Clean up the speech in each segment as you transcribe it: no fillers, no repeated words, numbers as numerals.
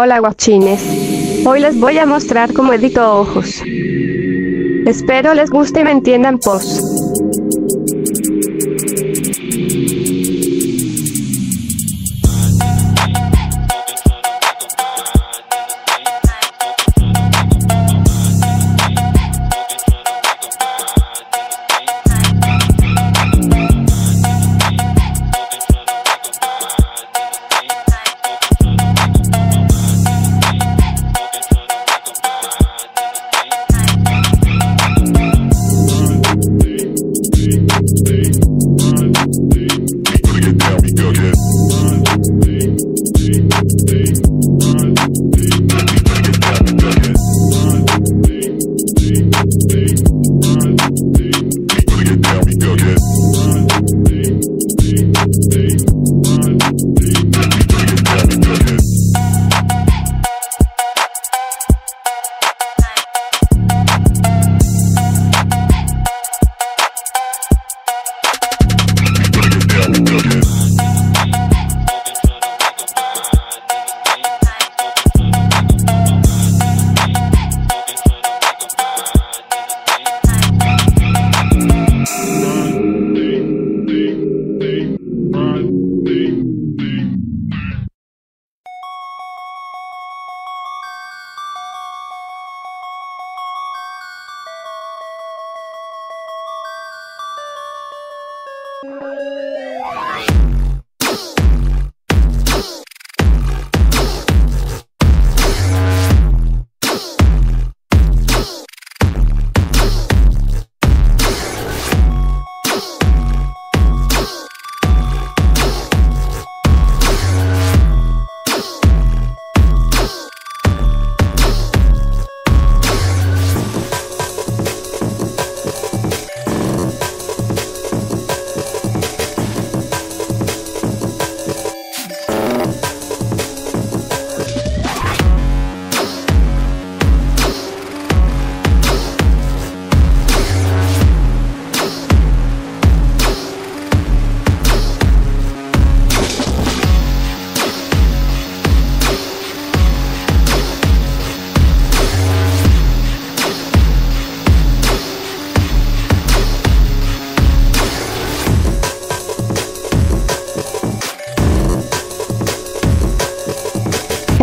Hola guachines. Hoy les voy a mostrar cómo edito ojos. Espero les guste y me entiendan pos.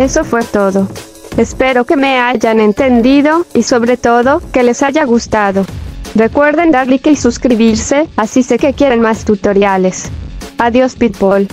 Eso fue todo. Espero que me hayan entendido y sobre todo, que les haya gustado. Recuerden dar like y suscribirse, así sé que quieren más tutoriales. Adiós people.